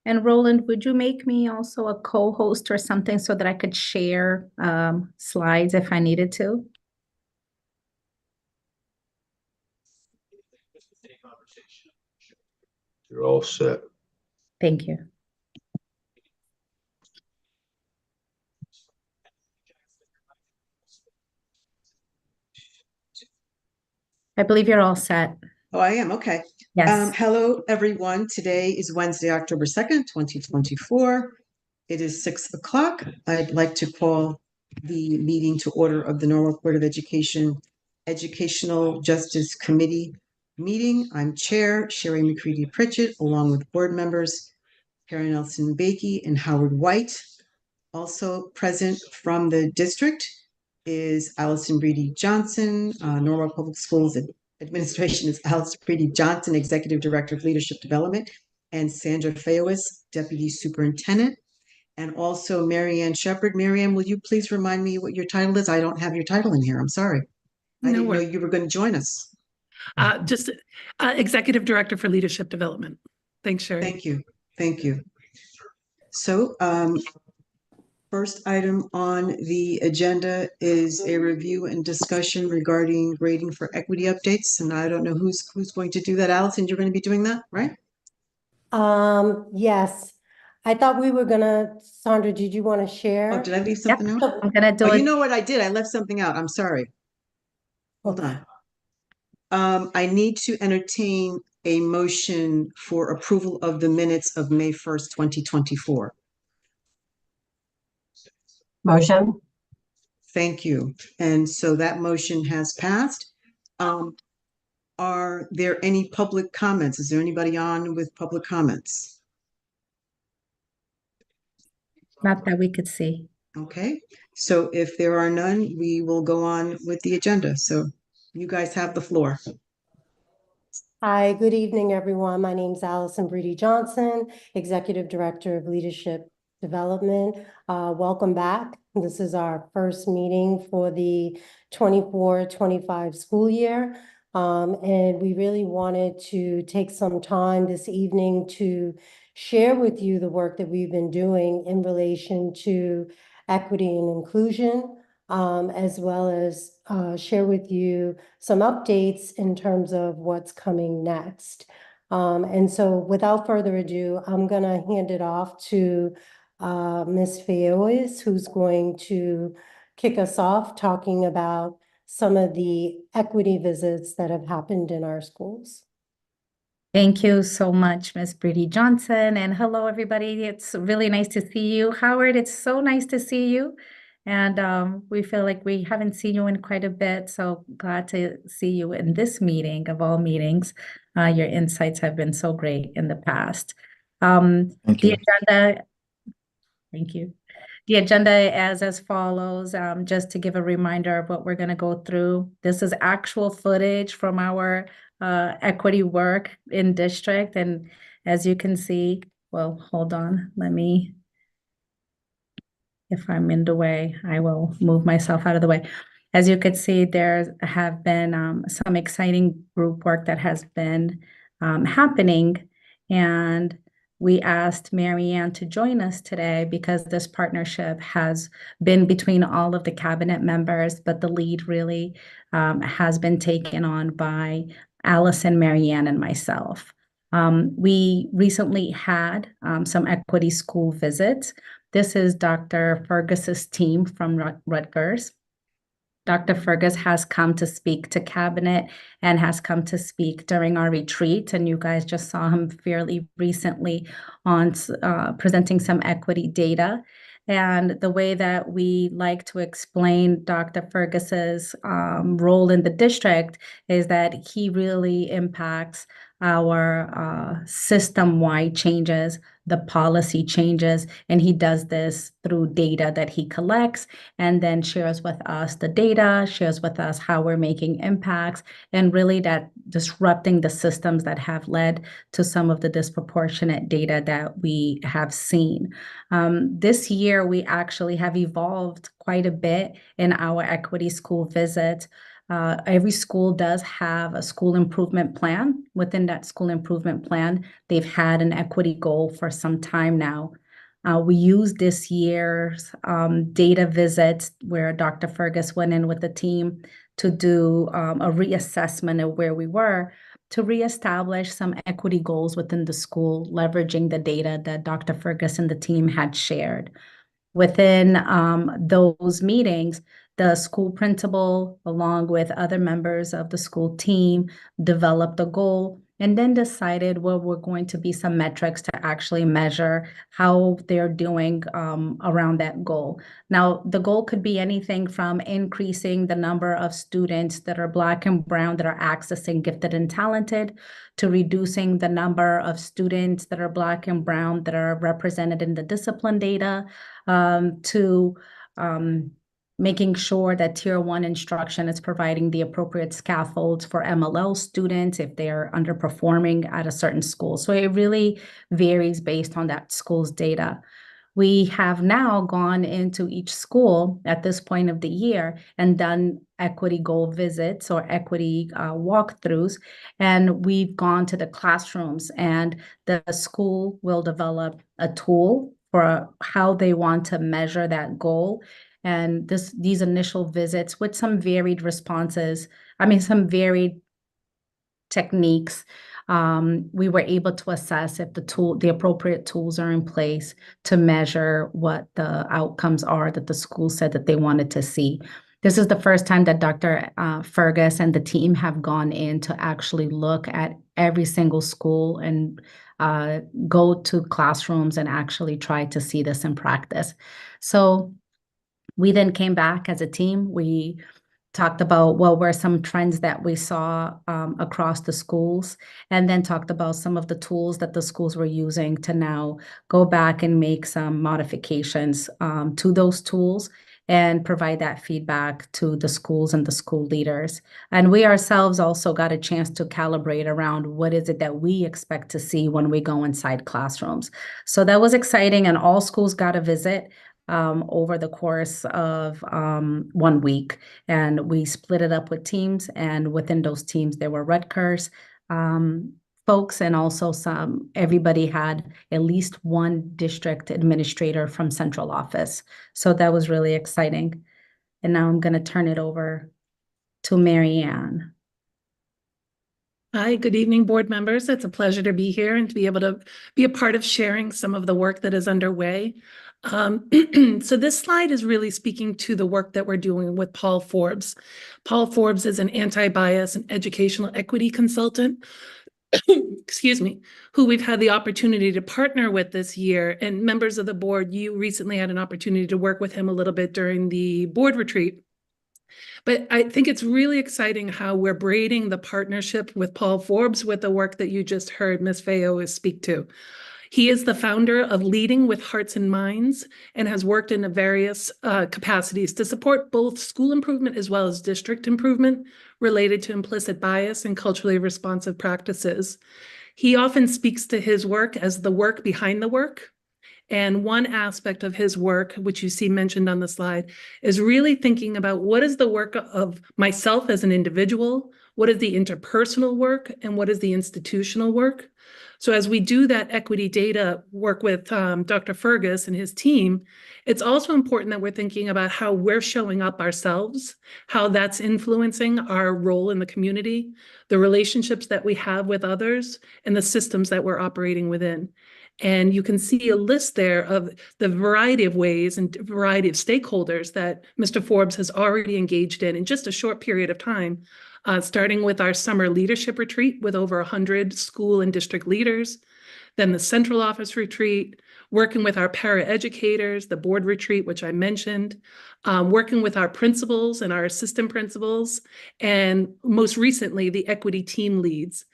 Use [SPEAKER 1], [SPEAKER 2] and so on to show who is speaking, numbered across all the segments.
[SPEAKER 1] And Roland, would you make me also a co-host or something so that I could share slides if I needed to?
[SPEAKER 2] You're all set.
[SPEAKER 1] Thank you. I believe you're all set.
[SPEAKER 3] Oh, I am. Okay.
[SPEAKER 1] Yes.
[SPEAKER 3] Hello, everyone. Today is Wednesday, October 2nd, 2024. It is 6 o'clock. I'd like to call the meeting to order of the Norwalk Board of Education Educational Justice Committee meeting. I'm Chair Sherry McCready Pritchett, along with board members Karen Nelson Bakey and Howard White. Also present from the district is Allison Breedy Johnson, Norwalk Public Schools Administration is Allison Breedy Johnson, Executive Director of Leadership Development, and Sandra Fayowis, Deputy Superintendent, and also Marianne Shepard. Marianne, will you please remind me what your title is? I don't have your title in here. I'm sorry. I didn't know you were going to join us.
[SPEAKER 4] Just Executive Director for Leadership Development. Thanks, Sherry.
[SPEAKER 3] Thank you. Thank you. So, first item on the agenda is a review and discussion regarding grading for equity updates. And I don't know who's going to do that. Allison, you're going to be doing that, right?
[SPEAKER 5] Yes. I thought we were gonna, Sandra, did you want to share?
[SPEAKER 3] Oh, did I leave something out?
[SPEAKER 1] I'm gonna do
[SPEAKER 3] Oh,
[SPEAKER 1] it.
[SPEAKER 3] you know what I did? I left something out. I'm sorry. Hold on. I need to entertain a motion for approval of the minutes of May 1st, 2024.
[SPEAKER 5] Motion.
[SPEAKER 3] Thank you. And so that motion has passed. Are there any public comments? Is there anybody on with public comments?
[SPEAKER 1] Not that we could see.
[SPEAKER 3] Okay, so if there are none, we will go on with the agenda. So you guys have the floor.
[SPEAKER 5] Hi, good evening, everyone. My name is Allison Breedy Johnson, Executive Director of Leadership Development. Welcome back. This is our first meeting for the 24-25 school year. And we really wanted to take some time this evening to share with you the work that we've been doing in relation to equity and inclusion, as well as share with you some updates in terms of what's coming next. And so without further ado, I'm going to hand it off to Ms. Fayowis, who's going to kick us off talking about some of the equity visits that have happened in our schools.
[SPEAKER 1] Thank you so much, Ms. Breedy Johnson. And hello, everybody. It's really nice to see you. Howard, it's so nice to see you. And we feel like we haven't seen you in quite a bit. So glad to see you in this meeting of all meetings. Your insights have been so great in the past.
[SPEAKER 2] Thank you.
[SPEAKER 1] Agenda, thank you. The agenda is as follows, just to give a reminder of what we're going to go through. This is actual footage from our equity work in district. And as you can see, well, hold on, if I'm in the way, I will move myself out of the way. As you could see, there have been some exciting group work that has been happening. And we asked Marianne to join us today because this partnership has been between all of the cabinet members, but the lead really has been taken on by Allison, Marianne, and myself. We recently had some equity school visits. This is Dr. Fergus's team from Rutgers. Dr. Fergus has come to speak to cabinet and has come to speak during our retreat. And you guys just saw him fairly recently on presenting some equity data. And the way that we like to explain Dr. Fergus's role in the district is that he really impacts our system-wide changes, the policy changes, and he does this through data that he collects and then shares with us the data, shares with us how we're making impacts, and really that disrupting the systems that have led to some of the disproportionate data that we have seen. This year, we actually have evolved quite a bit in our equity school visit. Every school does have a school improvement plan. Within that school improvement plan, they've had an equity goal for some time now. We used this year's data visits where Dr. Fergus went in with the team to do a reassessment of where we were to reestablish some equity goals within the school, leveraging the data that Dr. Fergus and the team had shared. Within those meetings, the school principal, along with other members of the school team, developed a goal and then decided what were going to be some metrics to actually measure how they're doing around that goal. Now, the goal could be anything from increasing the number of students that are Black and Brown that are accessing gifted and talented, to reducing the number of students that are Black and Brown that are represented in the discipline data, to making sure that Tier 1 instruction is providing the appropriate scaffolds for MLL students if they're underperforming at a certain school. So it really varies based on that school's data. We have now gone into each school at this point of the year and done equity goal visits or equity walkthroughs. And we've gone to the classrooms, and the school will develop a tool for how they want to measure that goal. And these initial visits with some varied responses, some varied techniques, we were able to assess if the appropriate tools are in place to measure what the outcomes are that the school said that they wanted to see. This is the first time that Dr. Fergus and the team have gone in to actually look at every single school and go to classrooms and actually try to see this in practice. So we then came back as a team. We talked about what were some trends that we saw across the schools, and then talked about some of the tools that the schools were using to now go back and make some modifications to those tools and provide that feedback to the schools and the school leaders. And we ourselves also got a chance to calibrate around what is it that we expect to see when we go inside classrooms. So that was exciting, and all schools got a visit over the course of 1 week. And we split it up with teams, and within those teams, there were Rutgers folks, and also everybody had at least one district administrator from central office. So that was really exciting. And now I'm going to turn it over to Mary Ann.
[SPEAKER 4] Hi, good evening, board members. It's a pleasure to be here and to be able to be a part of sharing some of the work that is underway. So this slide is really speaking to the work that we're doing with Paul Forbes. Paul Forbes is an anti-bias and educational equity consultant, excuse me, who we've had the opportunity to partner with this year. And members of the board, you recently had an opportunity to work with him a little bit during the board retreat. But I think it's really exciting how we're braiding the partnership with Paul Forbes with the work that you just heard Ms. Feo speak to. He is the founder of Leading with Hearts and Minds and has worked in various capacities to support both school improvement as well as district improvement related to implicit bias and culturally responsive practices. He often speaks to his work as the work behind the work. And one aspect of his work, which you see mentioned on the slide, is really thinking about what is the work of myself as an individual, what is the interpersonal work, and what is the institutional work. So as we do that equity data work with Dr. Fergus and his team, it's also important that we're thinking about how we're showing up ourselves, how that's influencing our role in the community, the relationships that we have with others, and the systems that we're operating within. And you can see a list there of the variety of ways and variety of stakeholders that Mr. Forbes has already engaged in just a short period of time, starting with our summer leadership retreat with over 100 school and district leaders, then the central office retreat, working with our paraeducators, the board retreat, which I mentioned, working with our principals and our assistant principals, and most recently, the equity team leads.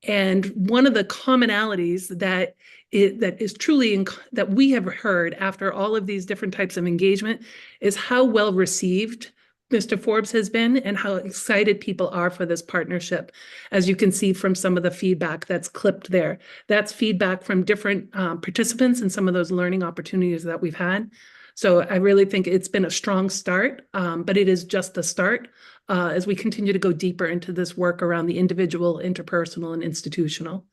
[SPEAKER 4] And one of the commonalities that is truly that we have heard after all of these different types of engagement is how well received Mr. Forbes has been and how excited people are for this partnership. As you can see from some of the feedback that's clipped there, that's feedback from different participants and some of those learning opportunities that we've had. So I really think it's been a strong start, but it is just the start as we continue to go deeper into this work around the individual, interpersonal, and institutional.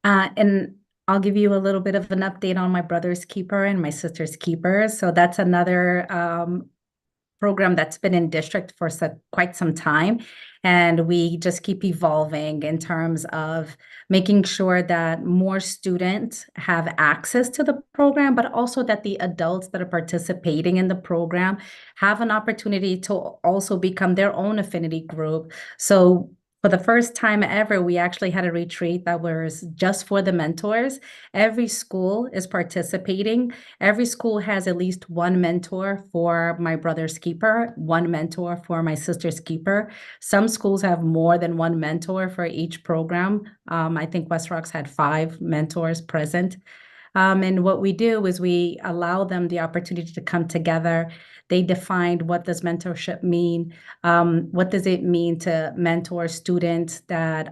[SPEAKER 1] And I'll give you a little bit of an update on my brother's keeper and my sister's keeper. So that's another program that's been in district for quite some time. And we just keep evolving in terms of making sure that more students have access to the program, but also that the adults that are participating in the program have an opportunity to also become their own affinity group. So for the first time ever, we actually had a retreat that was just for the mentors. Every school is participating. Every school has at least one mentor for my brother's keeper, one mentor for my sister's keeper. Some schools have more than one mentor for each program. I think West Rocks had 5 mentors present. And what we do is we allow them the opportunity to come together. They defined what does mentorship mean? What does it mean to mentor students that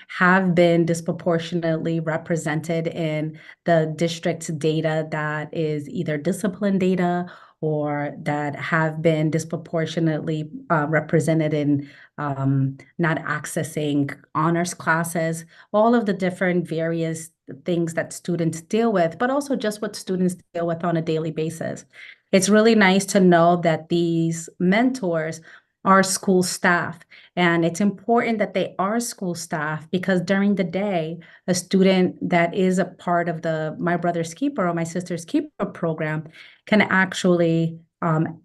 [SPEAKER 1] have been disproportionately represented in the district's data that is either discipline data or that have been disproportionately represented in not accessing honors classes, all of the different various things that students deal with, but also just what students deal with on a daily basis. It's really nice to know that these mentors are school staff, and it's important that they are school staff because during the day, a student that is a part of the My Brother's Keeper or My Sister's Keeper program can actually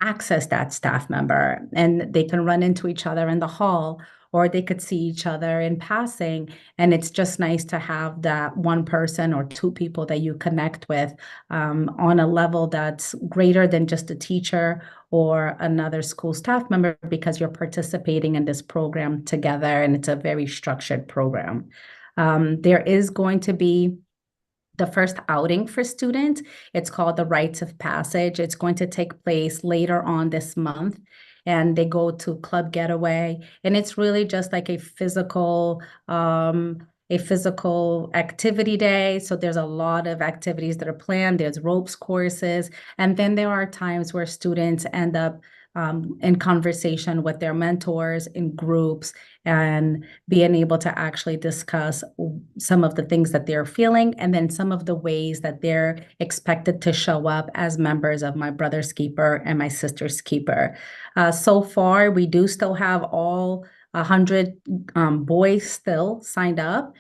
[SPEAKER 1] access that staff member, and they can run into each other in the hall, or they could see each other in passing. And it's just nice to have that one person or 2 people that you connect with on a level that's greater than just a teacher or another school staff member, because you're participating in this program together, and it's a very structured program. There is going to be the first outing for students. It's called the Rites of Passage. It's going to take place later on this month, and they go to Club Getaway, and it's really just like a physical activity day. So there's a lot of activities that are planned. There's ropes courses, and then there are times where students end up in conversation with their mentors in groups and being able to actually discuss some of the things that they're feeling, and then some of the ways that they're expected to show up as members of My Brother's Keeper and My Sister's Keeper. So far, we do still have all 100 boys still signed up.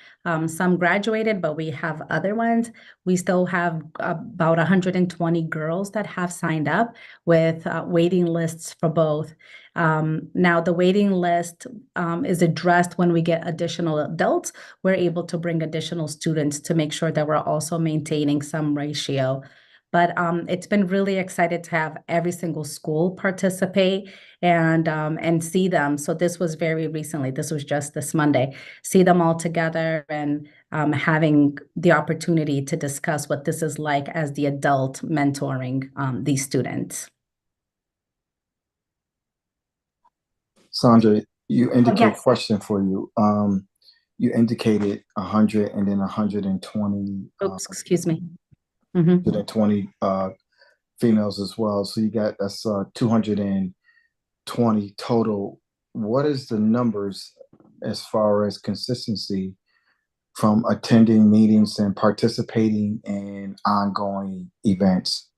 [SPEAKER 1] Some graduated, but we have other ones. We still have about 120 girls that have signed up with waiting lists for both. Now, the waiting list is addressed when we get additional adults. We're able to bring additional students to make sure that we're also maintaining some ratio. But it's been really excited to have every single school participate and see them. So this was very recently. This was just this Monday. See them all together and having the opportunity to discuss what this is like as the adult mentoring these students.
[SPEAKER 2] Sandra, you indicate
[SPEAKER 1] yes.
[SPEAKER 2] question for you. You indicated 100 and then 120.
[SPEAKER 1] Oops, excuse me. Mm-hmm.
[SPEAKER 2] 120 females as well. So that's 220 total. What is the numbers as far as consistency from attending meetings and participating in ongoing events?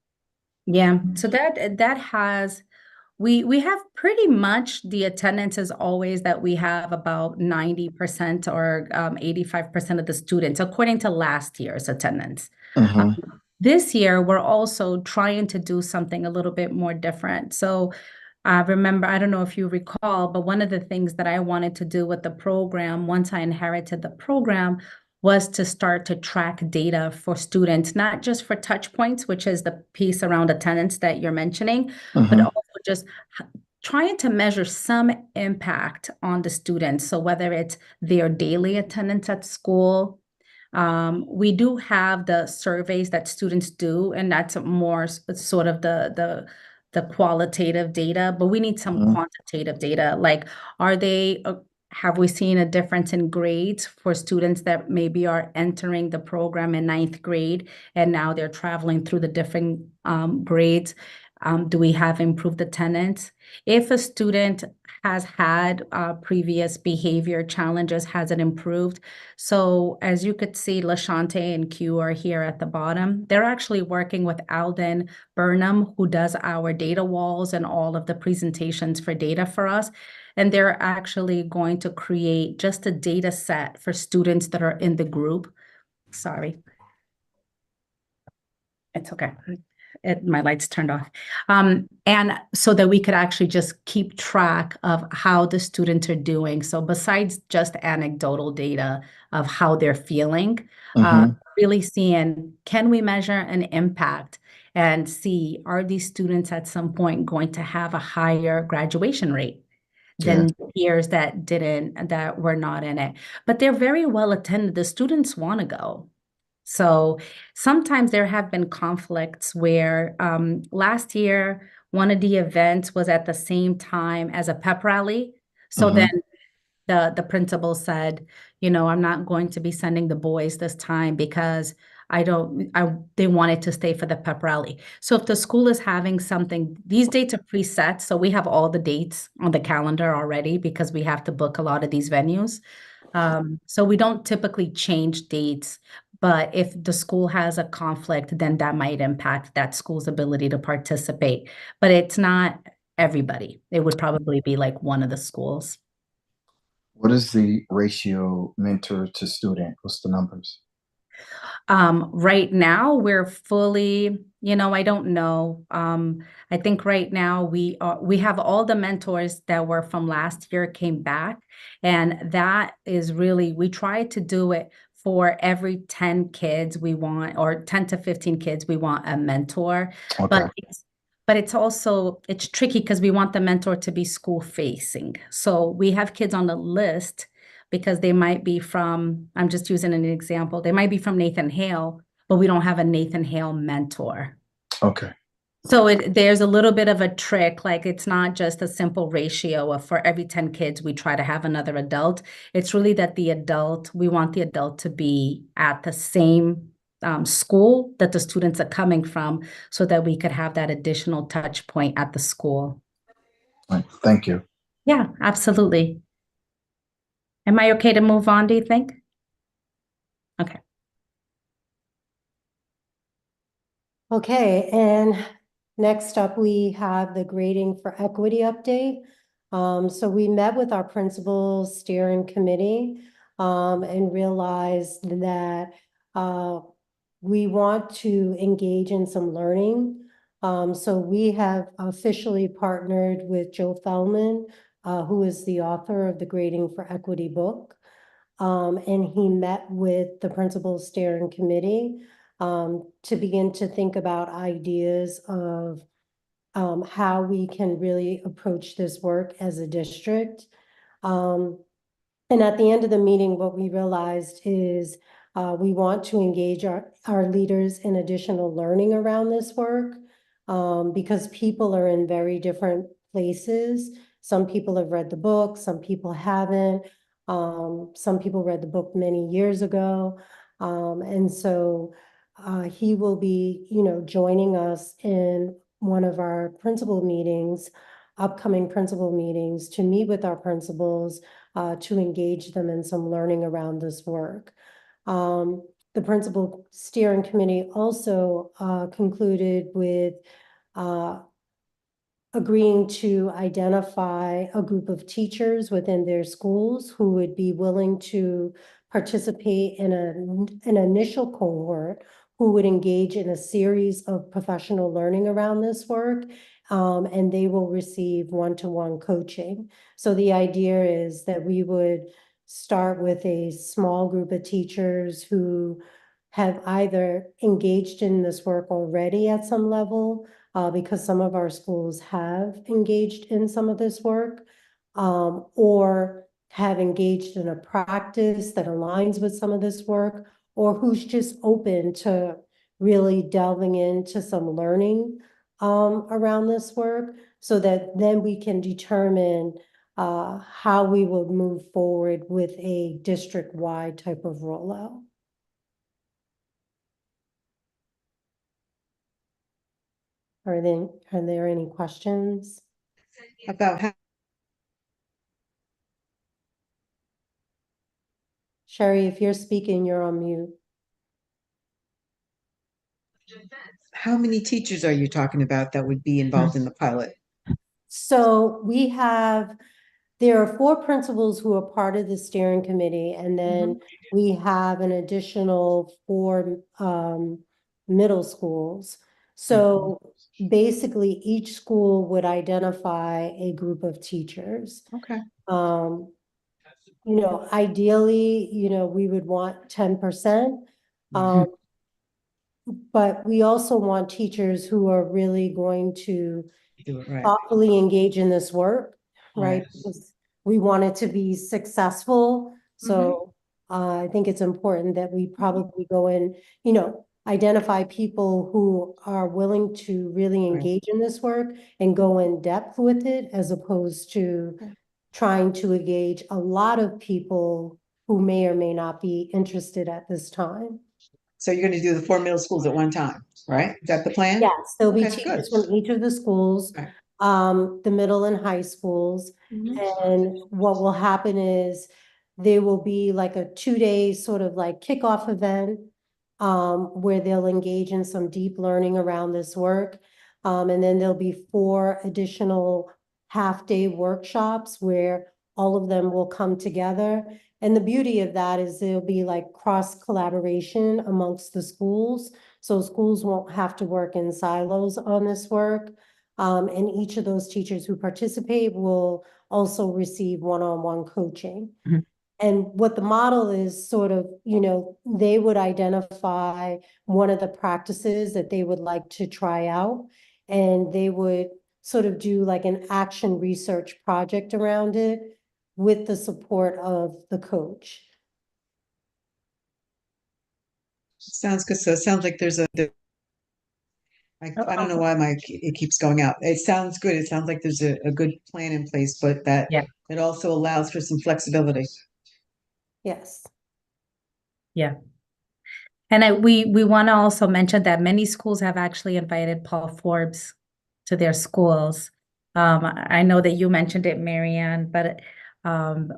[SPEAKER 1] Yeah, so that has we have pretty much the attendance is always that we have about 90% or 85% of the students according to last year's attendance.
[SPEAKER 2] Mhm.
[SPEAKER 1] This year, we're also trying to do something a little bit more different. So remember, I don't know if you recall, but one of the things that I wanted to do with the program once I inherited the program was to start to track data for students, not just for touch points, which is the piece around attendance that you're mentioning, but
[SPEAKER 2] Mhm.
[SPEAKER 1] also just trying to measure some impact on the students. So whether it's their daily attendance at school, we do have the surveys that students do, and that's more sort of the qualitative data, but we need some
[SPEAKER 2] Mhm.
[SPEAKER 1] quantitative data. Like, have we seen a difference in grades for students that maybe are entering the program in 9th grade and now they're traveling through the different grades? Do we have improved attendance? If a student has had previous behavior challenges, has it improved? So as you could see, LaShante and Q are here at the bottom. They're actually working with Alden Burnham, who does our data walls and all of the presentations for data for us. And they're actually going to create just a data set for students that are in the group. Sorry. It's okay. My lights turned off. And so that we could actually just keep track of how the students are doing. So besides just anecdotal data of how they're feeling, really seeing, can we measure an impact and see, are these students at some point going to have a higher graduation rate than peers that were not in it? But they're very well attended. The students want to go. So sometimes there have been conflicts where last year, one of the events was at the same time as a pep rally. So then the principal said, I'm not going to be sending the boys this time because they wanted to stay for the pep rally. So if the school is having something, these dates are preset. So we have all the dates on the calendar already because we have to book a lot of these venues. So we don't typically change dates, but if the school has a conflict, then that might impact that school's ability to participate. But it's not everybody. It would probably be like one of the schools.
[SPEAKER 2] What is the ratio mentor to student? What's the numbers?
[SPEAKER 1] Right now, we're fully, I don't know. I think right now we have all the mentors that were from last year came back, and that is really, we try to do it for every 10 kids we want, or 10 to 15 kids, we want a mentor.
[SPEAKER 2] Okay.
[SPEAKER 1] But it's tricky because we want the mentor to be school facing. So we have kids on the list because they might be from, I'm just using an example, they might be from Nathan Hale, but we don't have a Nathan Hale mentor.
[SPEAKER 2] Okay.
[SPEAKER 1] So there's a little bit of a trick, like it's not just a simple ratio of for every 10 kids, we try to have another adult. It's really that we want the adult to be at the same school that the students are coming from so that we could have that additional touch point at the school.
[SPEAKER 2] All right. Thank you.
[SPEAKER 1] Yeah, absolutely. Am I okay to move on, do you think? Okay.
[SPEAKER 5] Okay, and next up, we have the grading for equity update. So we met with our principal steering committee and realized that we want to engage in some learning. So we have officially partnered with Joe Feldman, who is the author of the Grading for Equity book. And he met with the principal steering committee to begin to think about ideas of how we can really approach this work as a district. And at the end of the meeting, what we realized is we want to engage our leaders in additional learning around this work because people are in very different places. Some people have read the book, some people haven't. Some people read the book many years ago. And so he will be, joining us in one of our upcoming principal meetings to meet with our principals to engage them in some learning around this work. The principal steering committee also concluded with agreeing to identify a group of teachers within their schools who would be willing to participate in an initial cohort who would engage in a series of professional learning around this work, and they will receive one-to-one coaching. So the idea is that we would start with a small group of teachers who have either engaged in this work already at some level, because some of our schools have engaged in some of this work, or have engaged in a practice that aligns with some of this work, or who's just open to really delving into some learning around this work, so that then we can determine how we will move forward with a district-wide type of rollout. Are there any questions?
[SPEAKER 3] About
[SPEAKER 5] Sherry, if you're speaking, you're on mute.
[SPEAKER 3] how many teachers are you talking about that would be involved in the pilot?
[SPEAKER 5] So there are 4 principals who are part of the steering committee, and then we have an additional 4 middle schools. So basically, each school would identify a group of teachers.
[SPEAKER 3] Okay.
[SPEAKER 5] Ideally, we would want 10%. But we also want teachers who are really going to
[SPEAKER 3] Do it right.
[SPEAKER 5] thoughtfully engage in this work, right?
[SPEAKER 3] Right.
[SPEAKER 5] Because we want it to be successful. So I think it's important that we probably go in, identify people who are willing to really engage in this work and go in depth with it, as opposed to trying to engage a lot of people who may or may not be interested at this time.
[SPEAKER 3] So you're going to do the 4 middle schools at one time, right? Is that the plan?
[SPEAKER 5] Yes, there'll be
[SPEAKER 3] Okay, good.
[SPEAKER 5] teachers from each of the schools,
[SPEAKER 3] Right.
[SPEAKER 5] the middle and high schools. And what will happen is there will be like a 2-day sort of like kickoff event, where they'll engage in some deep learning around this work. And then there'll be 4 additional half-day workshops where all of them will come together. And the beauty of that is there'll be like cross collaboration amongst the schools. So schools won't have to work in silos on this work. And each of those teachers who participate will also receive one-on-one coaching. And what the model is sort of, they would identify one of the practices that they would like to try out, and they would sort of do like an action research project around it with the support of the coach.
[SPEAKER 3] Sounds good. So it sounds like there's I don't know why it keeps going out. It sounds good. It sounds like there's a good plan in place, but that it also allows for some flexibility.
[SPEAKER 5] Yes.
[SPEAKER 1] Yeah. And we want to also mention that many schools have actually invited Paul Forbes to their schools. I know that you mentioned it, Marianne, but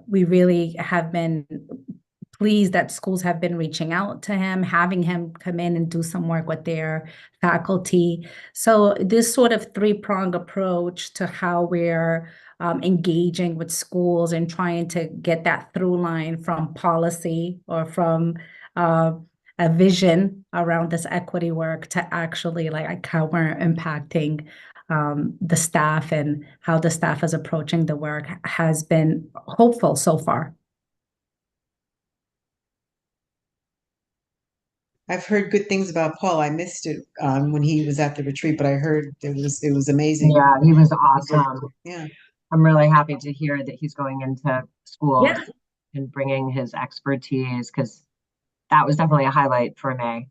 [SPEAKER 1] we really have been pleased that schools have been reaching out to him, having him come in and do some work with their faculty. So this sort of 3-pronged approach to how we're engaging with schools and trying to get that through line from policy or from a vision around this equity work to actually like how we're impacting the staff and how the staff is approaching the work has been hopeful so far.
[SPEAKER 3] I've heard good things about Paul. I missed it when he was at the retreat, but I heard it was amazing.
[SPEAKER 6] Yeah, he was awesome.
[SPEAKER 3] Yeah.
[SPEAKER 6] I'm really happy to hear that he's going into schools
[SPEAKER 1] Yeah.
[SPEAKER 6] and bringing his expertise, because that was definitely a highlight for me,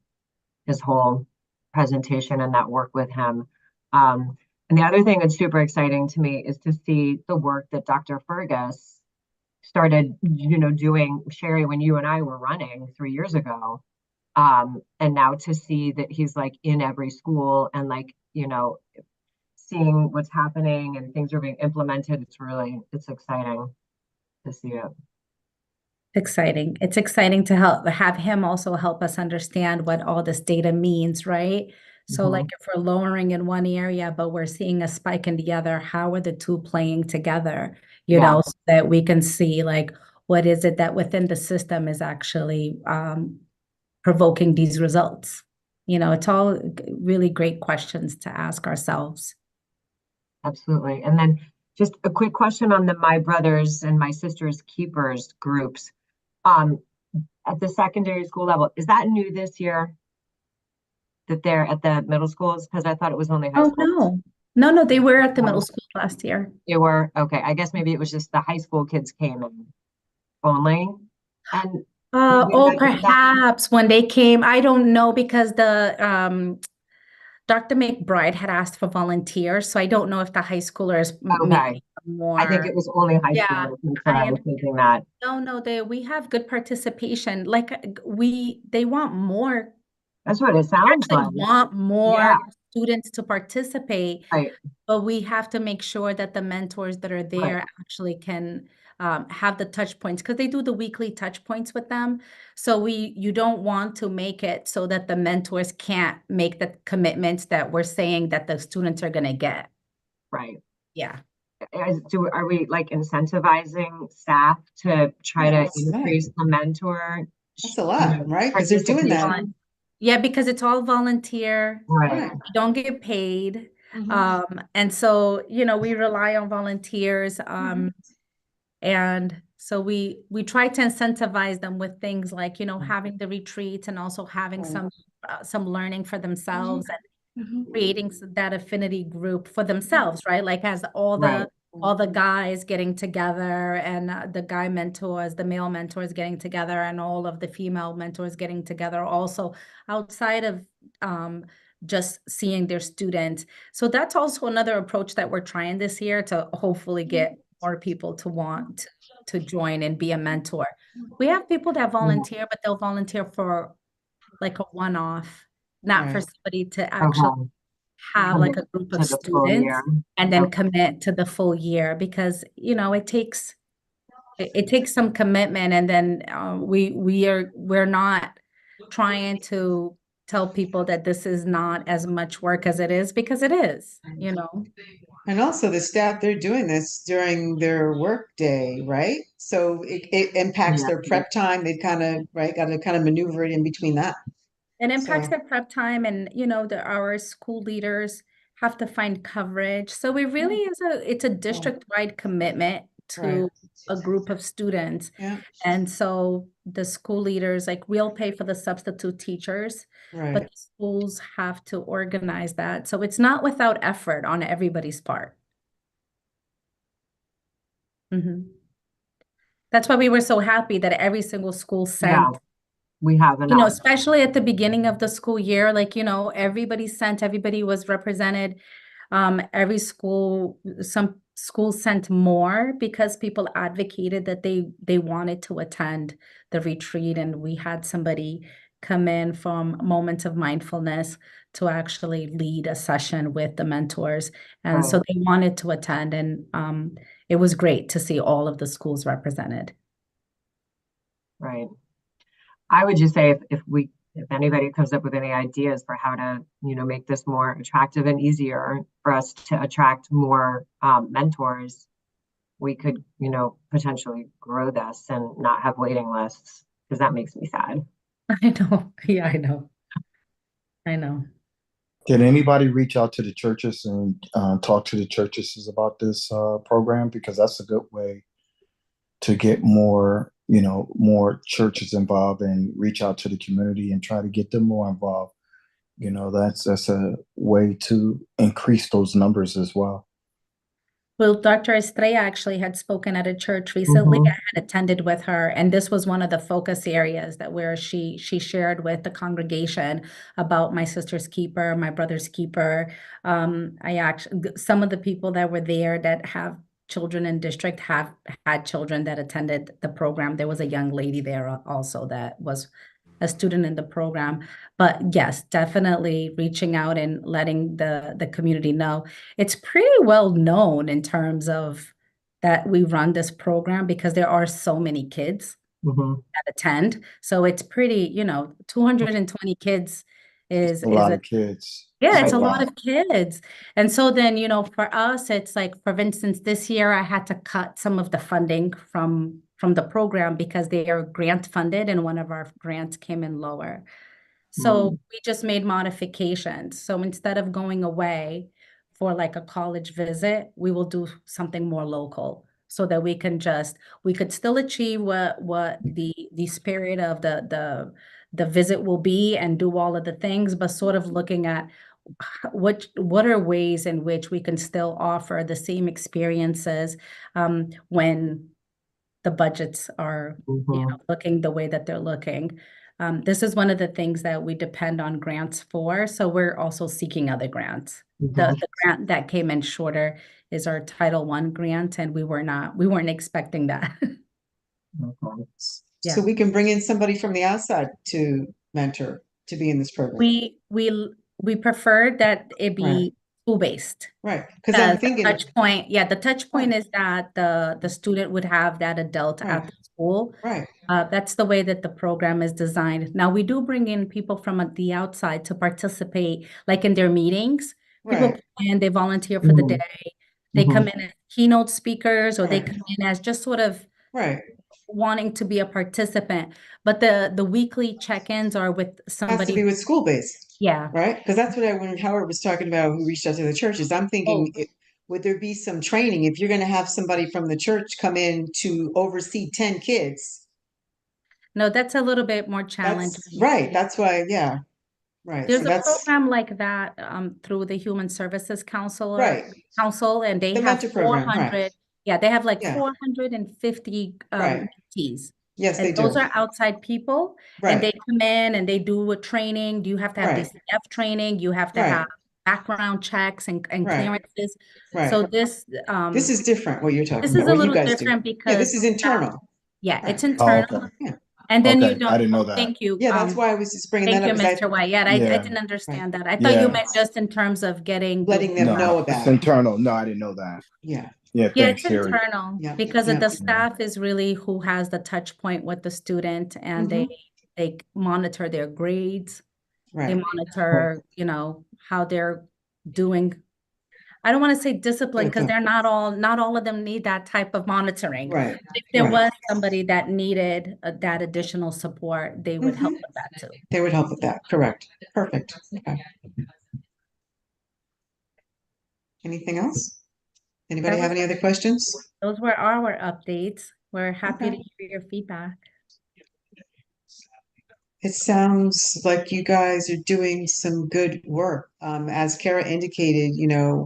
[SPEAKER 6] his whole presentation and that work with him. And the other thing that's super exciting to me is to see the work that Dr. Fergus started, doing, Sherry, when you and I were running 3 years ago. And now to see that he's like in every school and like, seeing what's happening and things are being implemented, it's exciting to see it.
[SPEAKER 1] Exciting. It's exciting to have him also help us understand what all this data means, right? So like if we're lowering in one area, but we're seeing a spike in the other, how are the two playing together, so that we can see like, what is it that within the system is actually provoking these results? It's all really great questions to ask ourselves.
[SPEAKER 6] Absolutely. And then just a quick question on the My Brothers and My Sisters Keepers groups. At the secondary school level, is that new this year that they're at the middle schools? Because I thought it was only high school.
[SPEAKER 1] No, they were at the middle school last year.
[SPEAKER 6] You were? Okay. I guess maybe it was just the high school kids came in only. And
[SPEAKER 1] perhaps when they came, I don't know, because the Dr. McBride had asked for volunteers, so I don't know if the high schoolers
[SPEAKER 6] okay.
[SPEAKER 1] More.
[SPEAKER 6] I think it was only high school. I was thinking that.
[SPEAKER 1] No, we have good participation. Like they want more.
[SPEAKER 6] That's what it sounds like.
[SPEAKER 1] Want more students to participate,
[SPEAKER 6] Right,
[SPEAKER 1] but we have to make sure that the mentors that are there
[SPEAKER 6] right,
[SPEAKER 1] actually can have the touch points, because they do the weekly touch points with them. So you don't want to make it so that the mentors can't make the commitments that we're saying that the students are going to get.
[SPEAKER 6] right.
[SPEAKER 1] Yeah.
[SPEAKER 6] Are we like incentivizing staff to try
[SPEAKER 3] Yeah,
[SPEAKER 6] to
[SPEAKER 3] that's a lot.
[SPEAKER 6] increase the mentor?
[SPEAKER 3] That's a lot, right? Because they're doing that.
[SPEAKER 6] participation?
[SPEAKER 1] Yeah, because it's all volunteer.
[SPEAKER 6] Right,
[SPEAKER 1] We don't get paid.
[SPEAKER 3] Mhm.
[SPEAKER 1] And so, we rely on volunteers. And so we try to incentivize them with things like, having the retreats and also having
[SPEAKER 3] Right.
[SPEAKER 1] some learning for themselves and
[SPEAKER 3] Mhm.
[SPEAKER 1] creating that affinity group for themselves, right? Like as
[SPEAKER 6] right,
[SPEAKER 1] all the guys getting together and the guy mentors, the male mentors getting together, and all of the female mentors getting together also outside of just seeing their students. So that's also another approach that we're trying this year to hopefully get more people to want to join and be a mentor. We have people that volunteer, but they'll volunteer for like a one-off, not for
[SPEAKER 3] Right.
[SPEAKER 1] somebody to actually
[SPEAKER 6] okay,
[SPEAKER 1] have like
[SPEAKER 6] commit
[SPEAKER 1] a group
[SPEAKER 6] to
[SPEAKER 1] of
[SPEAKER 6] the full
[SPEAKER 1] students
[SPEAKER 6] year.
[SPEAKER 1] and then
[SPEAKER 6] Okay,
[SPEAKER 1] commit to the full year, because it takes some commitment. And then we're not trying to tell people that this is not as much work as it is, because it is.
[SPEAKER 3] And also the staff, they're doing this during their work day, right? So it impacts
[SPEAKER 6] yeah,
[SPEAKER 3] their prep time. They kind of, right, got to kind of maneuver it in between that.
[SPEAKER 1] It impacts
[SPEAKER 3] So,
[SPEAKER 1] their prep time, and our school leaders have to find coverage. So we really it's a district-wide commitment
[SPEAKER 3] right.
[SPEAKER 1] to a group of students.
[SPEAKER 3] Yeah,
[SPEAKER 1] And so the school leaders, like, we'll pay for the substitute teachers, but
[SPEAKER 3] right.
[SPEAKER 1] the schools have to organize that. So it's not without effort on everybody's part. Mhm. That's why we were so happy that every single school
[SPEAKER 6] yeah,
[SPEAKER 1] sent,
[SPEAKER 6] we have enough.
[SPEAKER 1] especially at the beginning of the school year, like, everybody sent, everybody was represented. Every school, some schools sent more because people advocated that they wanted to attend the retreat, and we had somebody come in from Moments of Mindfulness to actually lead a session with the mentors. And so
[SPEAKER 6] Right,
[SPEAKER 1] they wanted to attend, and it was great to see all of the schools represented.
[SPEAKER 6] right. I would just say if anybody comes up with any ideas for how to, make this more attractive and easier for us to attract more mentors, we could, potentially grow this and not have waiting lists, because that makes me sad.
[SPEAKER 1] I know. Yeah, I know. I know.
[SPEAKER 2] Can anybody reach out to the churches and talk to the churches about this program? Because that's a good way to get more, more churches involved and reach out to the community and try to get them more involved. That's a way to increase those numbers as well.
[SPEAKER 1] Well, Dr. Estrella actually had spoken at a church recently.
[SPEAKER 6] Mm-hmm.
[SPEAKER 1] I had attended with her, and this was one of the focus areas that where she shared with the congregation about my sister's keeper, my brother's keeper. I actually, some of the people that were there that have children in district have had children that attended the program. There was a young lady there also that was a student in the program. But yes, definitely reaching out and letting the community know. It's pretty well known in terms of that we run this program, because there are so many kids
[SPEAKER 6] Mm-hmm.
[SPEAKER 1] that attend. So it's pretty, 220 kids
[SPEAKER 2] A
[SPEAKER 1] is
[SPEAKER 2] lot
[SPEAKER 1] a
[SPEAKER 2] of kids.
[SPEAKER 1] yeah,
[SPEAKER 2] It's a
[SPEAKER 1] it's a lot
[SPEAKER 2] lot.
[SPEAKER 1] of kids. And so then, for us, it's like, for instance, this year I had to cut some of the funding from the program because they are grant funded and one of our grants came in lower. So
[SPEAKER 6] Mm-hmm.
[SPEAKER 1] we just made modifications. So instead of going away for like a college visit, we will do something more local so that we could still achieve what the spirit of the visit will be and do all of the things, but sort of looking at what are ways in which we can still offer the same experiences when the budgets are,
[SPEAKER 6] Mm-hmm.
[SPEAKER 1] looking the way that they're looking. This is one of the things that we depend on grants for, so we're also seeking other grants.
[SPEAKER 6] Mm-hmm.
[SPEAKER 1] The grant that came in shorter is our Title I grant, and we weren't expecting that.
[SPEAKER 6] Okay.
[SPEAKER 3] So
[SPEAKER 1] Yeah.
[SPEAKER 3] we can bring in somebody from the outside to mentor, to be in this program.
[SPEAKER 1] We we prefer that it
[SPEAKER 3] Right.
[SPEAKER 1] be school-based.
[SPEAKER 3] Right, because I'm
[SPEAKER 1] The
[SPEAKER 3] thinking,
[SPEAKER 1] touch point, yeah, the touch point
[SPEAKER 3] Right.
[SPEAKER 1] is that the student would have that adult
[SPEAKER 3] Right.
[SPEAKER 1] at the school.
[SPEAKER 3] right,
[SPEAKER 1] That's the way that the program is designed. Now, we do bring in people from the outside to participate, like in their meetings. People
[SPEAKER 3] right,
[SPEAKER 1] come in, they volunteer for the
[SPEAKER 6] Mhm.
[SPEAKER 1] day. They come
[SPEAKER 6] Mhm.
[SPEAKER 1] in as keynote speakers, or they
[SPEAKER 3] Right.
[SPEAKER 1] come in as just sort of
[SPEAKER 3] right.
[SPEAKER 1] wanting to be a participant. But the weekly check-ins are with
[SPEAKER 3] Has to
[SPEAKER 1] somebody,
[SPEAKER 3] be with school-based,
[SPEAKER 1] yeah.
[SPEAKER 3] right? Because that's what when Howard was talking about, who reached out to the churches, I'm thinking,
[SPEAKER 1] Oh.
[SPEAKER 3] would there be some training if you're going to have somebody from the church come in to oversee 10 kids?
[SPEAKER 1] No, that's a little bit more challenging.
[SPEAKER 3] That's right. That's why, yeah, right. So
[SPEAKER 1] There's a
[SPEAKER 3] that's
[SPEAKER 1] program like that through the Human Services
[SPEAKER 3] right.
[SPEAKER 1] Council, and they
[SPEAKER 3] The
[SPEAKER 1] have
[SPEAKER 3] mentor program, right?
[SPEAKER 1] 400, yeah, they have like
[SPEAKER 3] Yeah.
[SPEAKER 1] 450
[SPEAKER 3] Right.
[SPEAKER 1] PTs.
[SPEAKER 3] Yes,
[SPEAKER 1] And
[SPEAKER 3] they
[SPEAKER 1] those
[SPEAKER 3] do.
[SPEAKER 1] are outside people, and they
[SPEAKER 3] Right.
[SPEAKER 1] come in and they do a training. You have to have
[SPEAKER 3] Right.
[SPEAKER 1] DCF training, you have to
[SPEAKER 3] Right.
[SPEAKER 1] have background checks and
[SPEAKER 3] Right.
[SPEAKER 1] clearances.
[SPEAKER 3] Right.
[SPEAKER 1] So this
[SPEAKER 3] This is different, what you're talking
[SPEAKER 1] this
[SPEAKER 3] about,
[SPEAKER 1] is a
[SPEAKER 3] what you
[SPEAKER 1] little
[SPEAKER 3] guys do.
[SPEAKER 1] different
[SPEAKER 3] Yeah,
[SPEAKER 1] because
[SPEAKER 3] this is internal.
[SPEAKER 1] yeah,
[SPEAKER 3] Right.
[SPEAKER 1] it's
[SPEAKER 2] Oh,
[SPEAKER 1] internal.
[SPEAKER 2] okay.
[SPEAKER 3] Yeah.
[SPEAKER 1] And then you
[SPEAKER 2] Okay, I
[SPEAKER 1] don't,
[SPEAKER 2] didn't know that.
[SPEAKER 1] thank you.
[SPEAKER 3] Yeah, that's why I was just bringing that
[SPEAKER 1] Thank
[SPEAKER 3] up
[SPEAKER 1] you,
[SPEAKER 3] because
[SPEAKER 1] Mr. White. Yeah, I
[SPEAKER 2] Yeah.
[SPEAKER 1] didn't understand that. I thought
[SPEAKER 2] Yeah.
[SPEAKER 1] you meant just in terms of getting the
[SPEAKER 3] letting them
[SPEAKER 2] No,
[SPEAKER 3] know
[SPEAKER 2] it's
[SPEAKER 3] about it.
[SPEAKER 2] internal. No, I didn't know that.
[SPEAKER 3] Yeah.
[SPEAKER 2] Yeah,
[SPEAKER 1] Yeah,
[SPEAKER 2] thanks,
[SPEAKER 1] it's
[SPEAKER 2] Terry.
[SPEAKER 1] internal
[SPEAKER 3] Yeah,
[SPEAKER 1] because
[SPEAKER 3] yeah.
[SPEAKER 1] the staff is really who has the touch point with the student, and they monitor their grades. They
[SPEAKER 3] Right.
[SPEAKER 1] monitor, how they're doing. I don't want to say discipline because they're not all of them need that type of monitoring.
[SPEAKER 3] Right.
[SPEAKER 1] If there
[SPEAKER 3] Right.
[SPEAKER 1] was somebody that needed that additional support, they would help with that too.
[SPEAKER 3] They would help with that. Correct. Perfect. Okay. Anything else? Anybody
[SPEAKER 1] That
[SPEAKER 3] have
[SPEAKER 1] was
[SPEAKER 3] any other questions?
[SPEAKER 1] Those were our updates. We're happy to
[SPEAKER 3] Okay.
[SPEAKER 1] hear your feedback.
[SPEAKER 3] It sounds like you guys are doing some good work. As Kara indicated,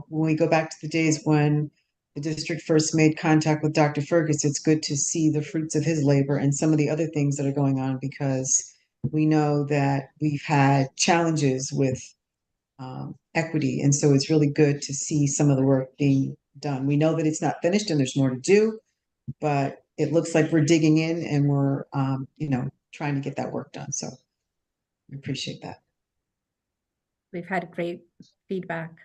[SPEAKER 3] when we go back to the days when the district first made contact with Dr. Fergus, it's good to see the fruits of his labor and some of the other things that are going on, because we know that we've had challenges with equity. And so it's really good to see some of the work being done. We know that it's not finished and there's more to do, but it looks like we're digging in and we're, trying to get that work done. So we appreciate that.
[SPEAKER 1] We've had great feedback.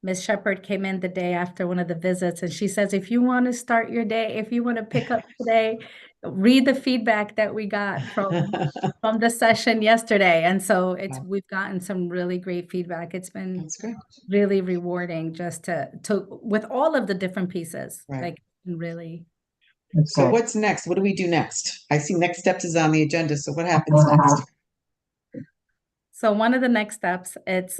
[SPEAKER 1] Ms. Shepherd came in the day after one of the visits, and she says, if you want to start your day, if you want to pick up today, read the feedback that we got from the session yesterday. And so we've gotten some really great feedback. It's been
[SPEAKER 3] That's good.
[SPEAKER 1] really rewarding just to with all of the different pieces.
[SPEAKER 3] Right.
[SPEAKER 1] Like really.
[SPEAKER 3] So what's next? What do we do next? I see next steps is on the agenda. So what happens next?
[SPEAKER 1] So one of the next steps, it's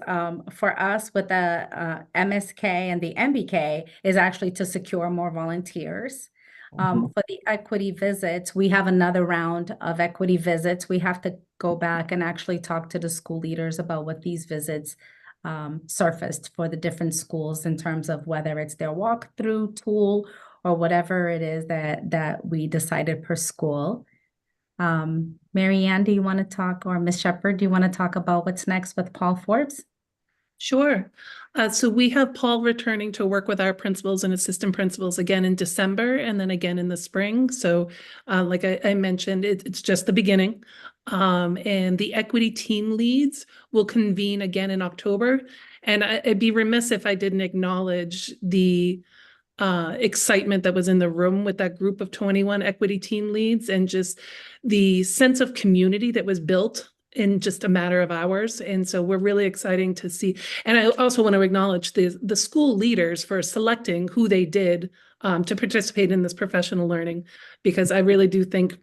[SPEAKER 1] for us with the MSK and the MBK is actually to secure more volunteers. For the equity visits, we have another round of equity visits. We have to go back and actually talk to the school leaders about what these visits surfaced for the different schools in terms of whether it's their walkthrough tool or whatever it is that we decided per school. Mary Ann, do you want to talk, or Ms. Shepherd, do you want to talk about what's next with Paul Forbes?
[SPEAKER 4] Sure. So we have Paul returning to work with our principals and assistant principals again in December and then again in the spring. So like I mentioned, it's just the beginning. And the equity team leads will convene again in October. And I'd be remiss if I didn't acknowledge the excitement that was in the room with that group of 21 equity team leads, and just the sense of community that was built in just a matter of hours. And so we're really exciting to see. And I also want to acknowledge the school leaders for selecting who they did to participate in this professional learning, because I really do think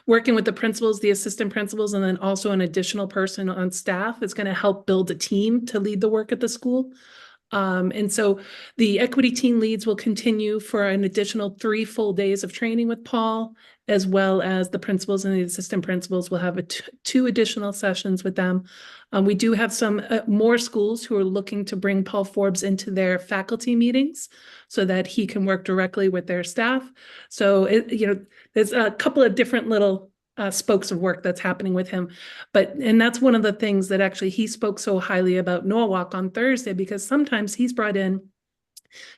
[SPEAKER 4] working with the principals, the assistant principals, and then also an additional person on staff is going to help build a team to lead the work at the school. And so the equity team leads will continue for an additional 3 full days of training with Paul, as well as the principals and the assistant principals will have 2 additional sessions with them. We do have some more schools who are looking to bring Paul Forbes into their faculty meetings so that he can work directly with their staff. So, there's a couple of different little spokes of work that's happening with him. And that's one of the things that actually he spoke so highly about Norwalk on Thursday, because sometimes he's brought in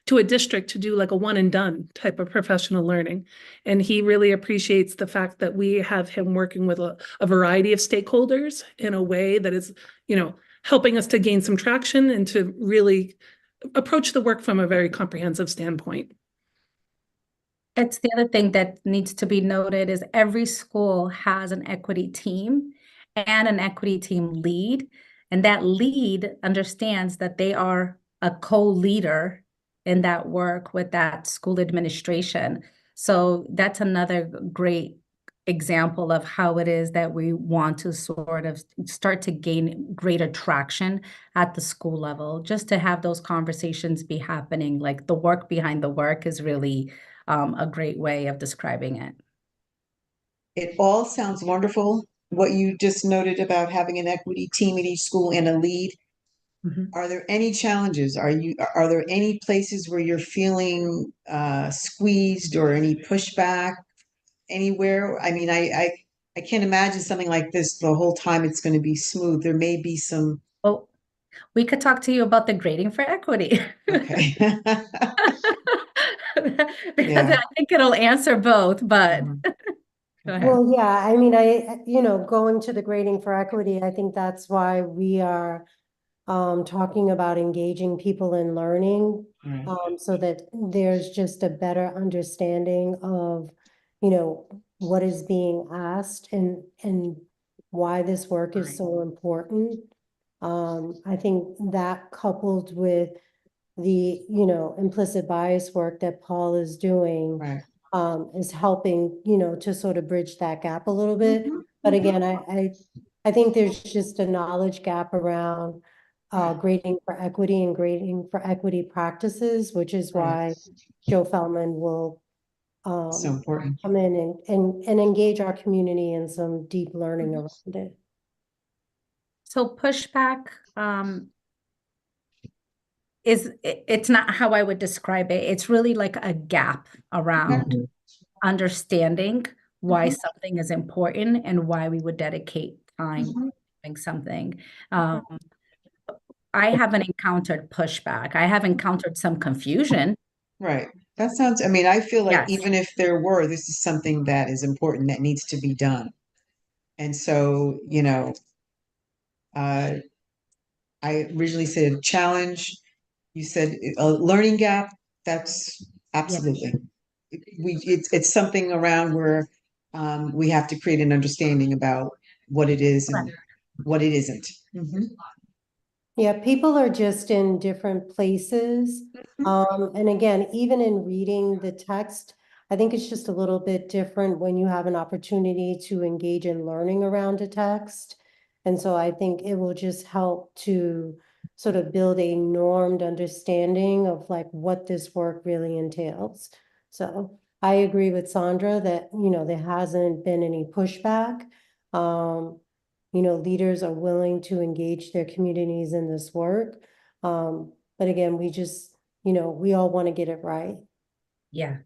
[SPEAKER 4] to a district to do like a one and done type of professional learning. And he really appreciates the fact that we have him working with a variety of stakeholders in a way that is, helping us to gain some traction and to really approach the work from a very comprehensive standpoint.
[SPEAKER 1] It's the other thing that needs to be noted is every school has an equity team and an equity team lead. And that lead understands that they are a co-leader in that work with that school administration. So that's another great example of how it is that we want to sort of start to gain greater traction at the school level, just to have those conversations be happening. Like the work behind the work is really a great way of describing it.
[SPEAKER 3] It all sounds wonderful. What you just noted about having an equity team at each school and a lead.
[SPEAKER 1] Mhm.
[SPEAKER 3] Are there any challenges? Are there any places where you're feeling squeezed or any pushback anywhere? I mean, I can't imagine something like this the whole time it's going to be smooth. There may be some.
[SPEAKER 1] Well, we could talk to you about the grading for equity.
[SPEAKER 3] Okay.
[SPEAKER 1] Because
[SPEAKER 3] Yeah.
[SPEAKER 1] I think it'll answer both, but
[SPEAKER 3] Mhm.
[SPEAKER 1] go ahead.
[SPEAKER 5] Well, yeah, I mean, going to the grading for equity, I think that's why we are talking about engaging people in learning,
[SPEAKER 3] Right.
[SPEAKER 5] so that there's just a better understanding of, what is being asked and why this work is so important. I think that coupled with the, implicit bias work that Paul is doing,
[SPEAKER 3] Right.
[SPEAKER 5] is helping, to sort of bridge that gap a little bit.
[SPEAKER 3] Mhm,
[SPEAKER 5] But
[SPEAKER 3] mhm.
[SPEAKER 5] again, I think there's just a knowledge gap around grading for equity and grading for equity practices, which is why Joe Feldman will
[SPEAKER 3] So important.
[SPEAKER 5] come in and engage our community in some deep learning around it.
[SPEAKER 1] So pushback it's not how I would describe it. It's really like a gap around understanding why
[SPEAKER 3] Mhm.
[SPEAKER 1] something is important and why we would dedicate time
[SPEAKER 3] Mhm.
[SPEAKER 1] doing something. I haven't encountered pushback. I have encountered some confusion.
[SPEAKER 3] Right. That sounds, I mean, I feel like
[SPEAKER 1] Yes.
[SPEAKER 3] even if there were, this is something that is important that needs to be done. And so, uh, I originally said challenge. You said a learning gap. That's absolutely. It's something around where we have to create an understanding about what it is and what it isn't. Mhm.
[SPEAKER 5] Yeah, people are just in different places. And again, even in reading the text, I think it's just a little bit different when you have an opportunity to engage in learning around a text. And so I think it will just help to sort of build a normed understanding of like what this work really entails. So I agree with Sandra that, there hasn't been any pushback. Leaders are willing to engage their communities in this work. But again, we just, we all want to get it right.
[SPEAKER 1] Yeah.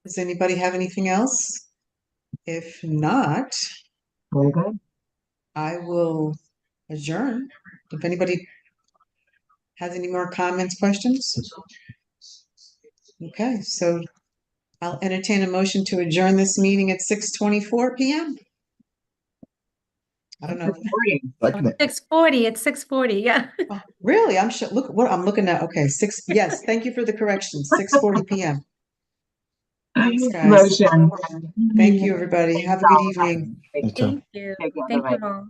[SPEAKER 3] Does anybody have anything else? If not,
[SPEAKER 6] Very good.
[SPEAKER 3] I will adjourn. If anybody has any more comments, questions? Okay, so I'll entertain a motion to adjourn this meeting at 6:24 p.m. I don't know.
[SPEAKER 2] Second it.
[SPEAKER 1] 6:40, it's 6:40, yeah.
[SPEAKER 3] Oh, really? I'm sure. Look what I'm looking at. Okay, yes, thank you for the correction. 6:40 p.m. Thanks, guys.
[SPEAKER 6] Motion.
[SPEAKER 3] Thank you, everybody.
[SPEAKER 6] Thanks
[SPEAKER 3] Have a good
[SPEAKER 6] all.
[SPEAKER 3] evening.
[SPEAKER 2] You too.
[SPEAKER 1] Thank you.
[SPEAKER 6] Take care.
[SPEAKER 1] Thank you
[SPEAKER 6] Bye-bye.
[SPEAKER 1] all.